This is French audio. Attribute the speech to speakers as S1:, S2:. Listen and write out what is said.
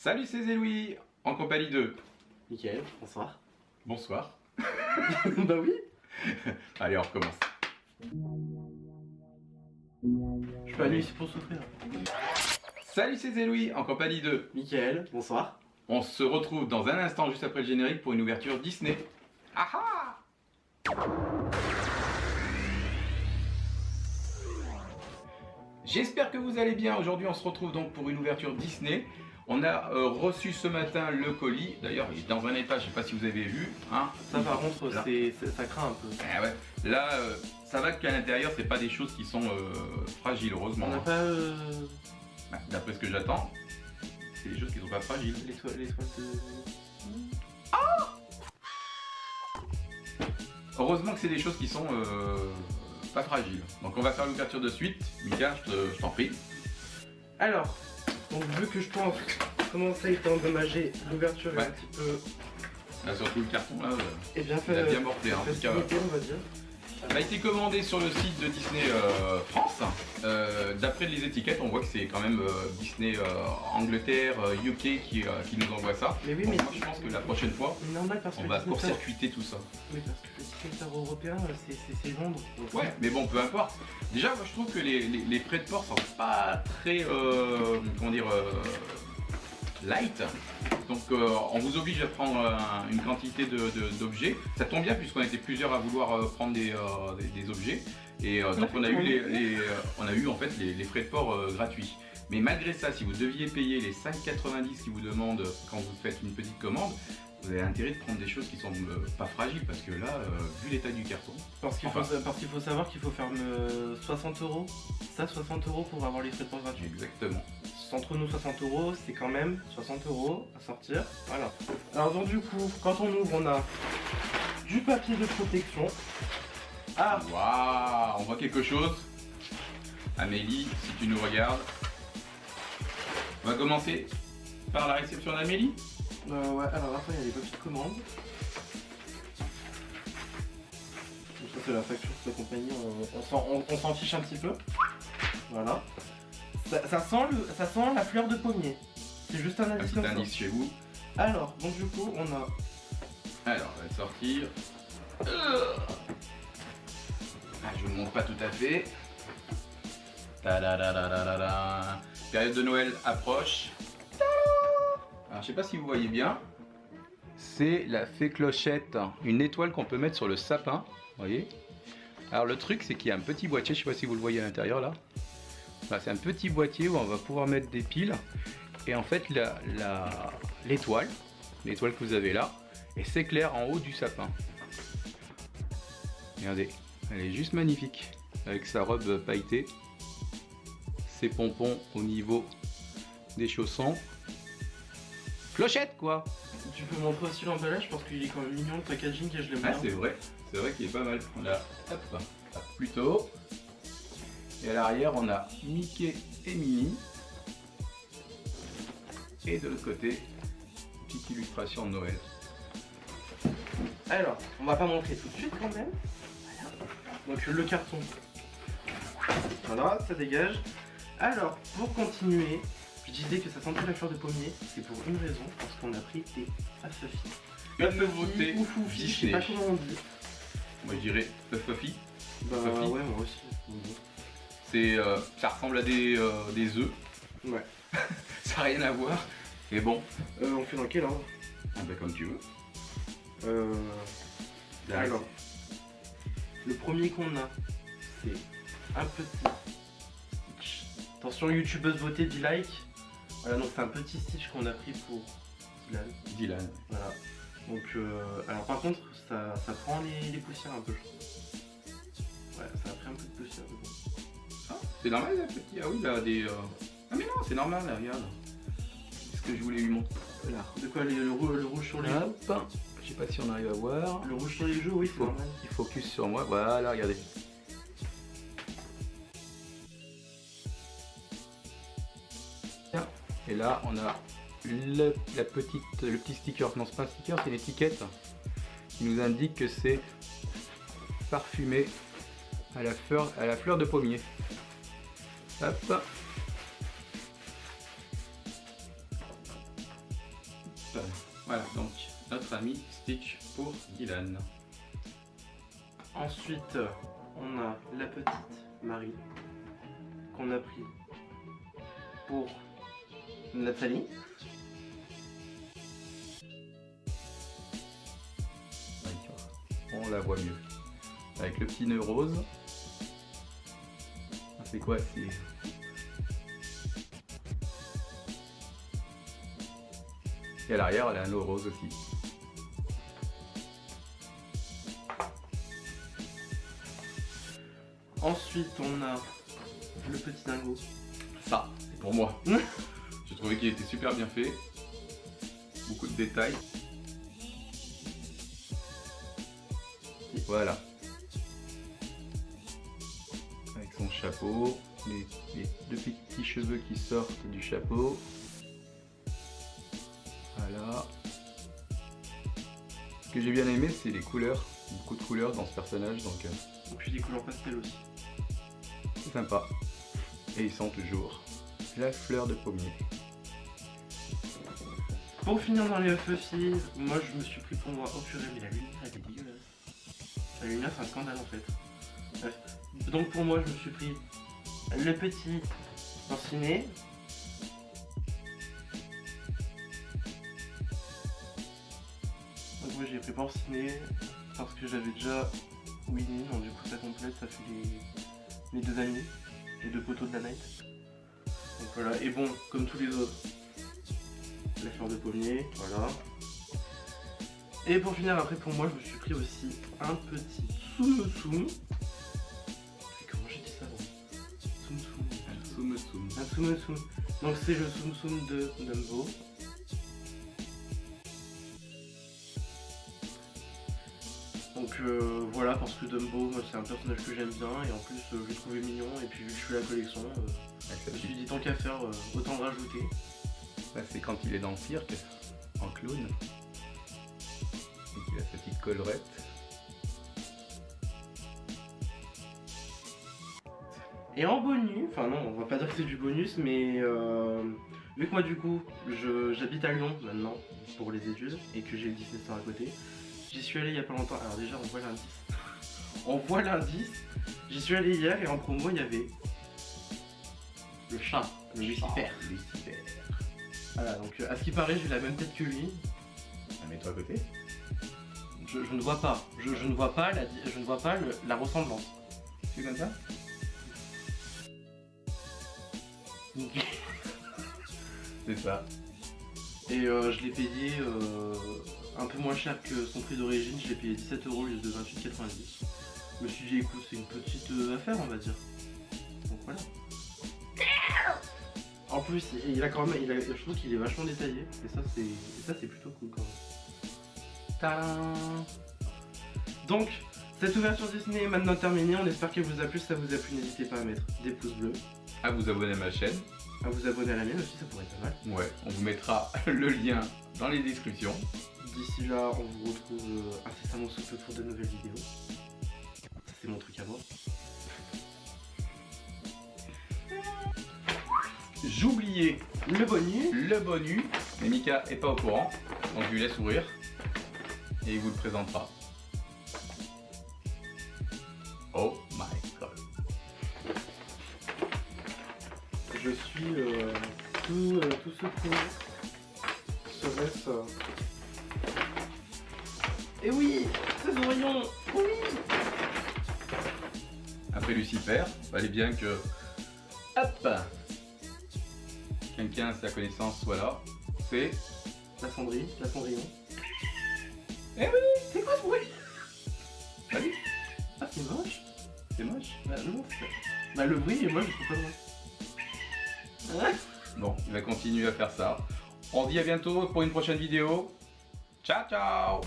S1: Salut, c'est Louis, en compagnie de...
S2: Mickaël, bonsoir.
S1: Bonsoir.
S2: Bah oui.
S1: Allez, on recommence.
S2: Je suis venu ici pour souffrir.
S1: Salut, c'est Louis, en compagnie de...
S2: Mickaël, bonsoir.
S1: On se retrouve dans un instant, juste après le générique, pour une ouverture Disney. Ah ah! J'espère que vous allez bien. Aujourd'hui, on se retrouve donc pour une ouverture Disney. On a reçu ce matin le colis. D'ailleurs, il est dans un état, je sais pas si vous avez vu. Hein.
S2: Ça par contre,
S1: Là.
S2: ça craint un peu.
S1: Ah ouais. Là, ça va qu'à l'intérieur, c'est pas des choses qui sont fragiles, heureusement.
S2: On n'a pas
S1: Bah, d'après ce que j'attends, c'est des choses qui sont pas fragiles.
S2: l'étoile de...
S1: Heureusement que c'est des choses qui sont pas fragiles. Donc on va faire l'ouverture de suite. Mika, je t'en prie.
S2: Alors, donc vu que je pense commencer à endommager, l'ouverture
S1: Ouais.
S2: est un petit peu...
S1: Là, surtout le carton, là,
S2: Et bien
S1: il
S2: fait,
S1: a bien morflé. Hein, en tout cas,
S2: facilité, on va dire.
S1: ça a été commandé sur le site de Disney France. D'après les étiquettes, on voit que c'est quand même Disney Angleterre, UK qui nous envoie ça.
S2: Mais oui,
S1: Donc,
S2: mais
S1: moi, je pense que la prochaine fois,
S2: c'est normal parce
S1: on
S2: que
S1: va
S2: Disney
S1: court-circuiter tout ça.
S2: Mais parce que le distributeur européen, c'est Londres. Donc,
S1: Ouais, mais bon, peu importe. Déjà, moi, je trouve que les frais de port sont pas très, comment dire, light. Donc, on vous oblige à prendre une quantité d'objets. Ça tombe bien puisqu'on était plusieurs à vouloir prendre des objets. Et donc, on a eu en fait les frais de port gratuits. Mais malgré ça, si vous deviez payer les 5,90 qu'ils vous demandent quand vous faites une petite commande, vous avez intérêt de prendre des choses qui sont pas fragiles parce que là, vu l'état du carton.
S2: Parce qu'il faut savoir qu'il faut faire 60 €. Ça, 60 € pour avoir les frais de port gratuits.
S1: Exactement.
S2: Entre nous, 60 € c'est quand même 60 € à sortir. Voilà. Alors, donc, du coup, quand on ouvre, on a du papier de protection. Ah,
S1: Waouh, on voit quelque chose. Amélie, si tu nous regardes. On va commencer par la réception d'Amélie.
S2: ouais, alors après, il y a les papiers de commande. Donc, ça, c'est la facture de la compagnie. On s'en fiche un petit peu. Voilà. Ça sent la fleur de pommier. C'est juste un
S1: Un
S2: indice
S1: petit
S2: comme ça.
S1: indice chez vous.
S2: Alors, donc du coup, on a...
S1: Alors, on va sortir. Ah, je ne montre pas tout à fait. Ta-da-da-da-da-da-da. Période de Noël approche. Alors, je sais pas si vous voyez bien. C'est la fée clochette, une étoile qu'on peut mettre sur le sapin. Vous voyez. Alors, le truc, c'est qu'il y a un petit boîtier. Je sais pas si vous le voyez à l'intérieur là. Voilà, c'est un petit boîtier où on va pouvoir mettre des piles. Et en fait, l'étoile que vous avez là, elle s'éclaire en haut du sapin. Regardez, elle est juste magnifique. Avec sa robe pailletée. Ses pompons au niveau des chaussons. Clochette quoi!
S2: Tu peux montrer aussi l'emballage parce qu'il est quand même mignon le packaging et je l'aime
S1: Ah,
S2: bien.
S1: c'est vrai qu'il est pas mal. On a, hop, plutôt. Et à l'arrière, on a Mickey et Minnie. Et de l'autre côté, petite illustration de Noël.
S2: Alors, on va pas montrer tout de suite quand même. Voilà. Donc le carton. Voilà, ça dégage. Alors, pour continuer, je disais que ça sentait la fleur de pommier. C'est pour une raison, parce qu'on a pris des Puffy.
S1: Une nouveauté
S2: Ou Foufi, je sais
S1: Disney.
S2: pas comment on dit.
S1: Moi je dirais Puffy.
S2: Bah
S1: Puffy.
S2: ouais, moi aussi.
S1: C'est, ça ressemble à des œufs.
S2: Ouais.
S1: Ça n'a rien à voir. Mais bon,
S2: On fait dans quel ordre?
S1: ah bah, comme tu veux.
S2: Alors, le premier qu'on a, c'est un petit stitch. Attention, youtubeuse beauté, dit like. Voilà, donc c'est un petit stitch qu'on a pris pour Dylan.
S1: Dylan.
S2: Voilà. Donc, alors par contre, ça prend les poussières un peu. Ouais, ça a pris un peu de poussière. Mais bon.
S1: Ah, c'est normal la petite. Ah oui, là, des. Ah mais non, c'est normal, là, regarde. C'est ce que je voulais lui montrer. Là.
S2: De quoi le rouge sur les joues?
S1: Hop. Je sais pas si on arrive à voir.
S2: Le rouge sur les joues, oui, c'est normal.
S1: Il focus sur moi. Voilà, regardez. Et là, on a le petit sticker. Non, c'est pas un sticker, c'est l'étiquette qui nous indique que c'est parfumé à la fleur de pommier. Hop. Voilà, donc notre ami Stitch pour Dylan.
S2: Ensuite, on a la petite Marie qu'on a pris pour Nathalie.
S1: On la voit mieux. Avec le petit nœud rose. C'est quoi? C'est... Et à l'arrière, elle a un nœud rose aussi.
S2: Ensuite, on a le petit dingo.
S1: Ça, c'est pour moi. J'ai trouvé qu'il était super bien fait. Beaucoup de détails. Et voilà. Avec son chapeau, les deux petits cheveux qui sortent du chapeau. Voilà. Ce que j'ai bien aimé, c'est les couleurs. Beaucoup de couleurs dans ce personnage, donc
S2: Et puis des couleurs pastel aussi.
S1: c'est sympa. Et ils sont toujours la fleur de pommier.
S2: Pour finir dans les Fluffy, moi je me suis pris pour moi. Oh purée, mais la lumière elle est dégueulasse. La lumière c'est un scandale en fait. Bref. Donc pour moi je me suis pris le petit Porcinet. Donc moi j'ai pris Porcinet parce que j'avais déjà Winnie, donc du coup ça complète, ça fait les deux amis, les deux poteaux de la night. Donc voilà, et bon, comme tous les autres, la fleur de pommier, voilà. Et pour finir, après pour moi, je me suis pris aussi un petit Tsum Tsum. Comment j'ai dit ça bon Tsum Tsum.
S1: Un Tsum Tsum.
S2: Un Tsum Tsum. Donc c'est le Tsum Tsum de Dumbo. Donc voilà, parce que Dumbo, moi, c'est un personnage que j'aime bien et en plus je l'ai trouvé mignon et puis vu que je suis à la collection, je me suis dit tant qu'à faire, autant le rajouter.
S1: Là, c'est quand il est dans le cirque, en clown, et qu'il a sa petite collerette.
S2: Et en bonus, enfin non, on va pas dire que c'est du bonus, mais vu que moi du coup, j'habite à Lyon maintenant pour les études et que j'ai le Disney Store à côté, j'y suis allé il y a pas longtemps. Alors déjà, on voit l'indice. On voit l'indice. J'y suis allé hier et en promo, il y avait le chat, le Lucifer.
S1: Lucifer.
S2: Voilà, donc à ce qui paraît, j'ai la même tête que lui.
S1: Ah, mets-toi à côté.
S2: Je ne vois pas. Je ne vois pas la ressemblance.
S1: C'est comme ça? C'est ça.
S2: Et je l'ai payé un peu moins cher que son prix d'origine, je l'ai payé 17 € au lieu de 28,90. Je me suis dit écoute, c'est une petite affaire on va dire. Donc voilà. En plus il a quand même, je trouve qu'il est vachement détaillé et ça c'est plutôt cool quand même. Tadam. Donc cette ouverture Disney est maintenant terminée, on espère qu'elle vous a plu, si ça vous a plu n'hésitez pas à mettre des pouces bleus.
S1: À vous abonner à ma chaîne.
S2: À vous abonner à la mienne aussi, ça pourrait être pas mal.
S1: Ouais, on vous mettra le lien dans les descriptions.
S2: D'ici là, on vous retrouve incessamment sous peu pour de nouvelles vidéos. Ça c'est mon truc à moi.
S1: J'oubliais
S2: Le bonus,
S1: mais Mika est pas au courant, donc je lui laisse ouvrir et il vous le présentera. Oh my god.
S2: je suis tout ce qui serait. Et oui, ces oreillons, oui.
S1: Après Lucifer, fallait bien que... Hop, quelqu'un, sa connaissance, soit là. C'est...
S2: La Cendrillon.
S1: Eh oui.
S2: C'est quoi ce bruit?
S1: Salut.
S2: Ah c'est moche.
S1: C'est moche.
S2: Bah non, bah le bruit et moi je trouve pas moche.
S1: Bon, il va continuer à faire ça. On se dit à bientôt pour une prochaine vidéo. Ciao, ciao.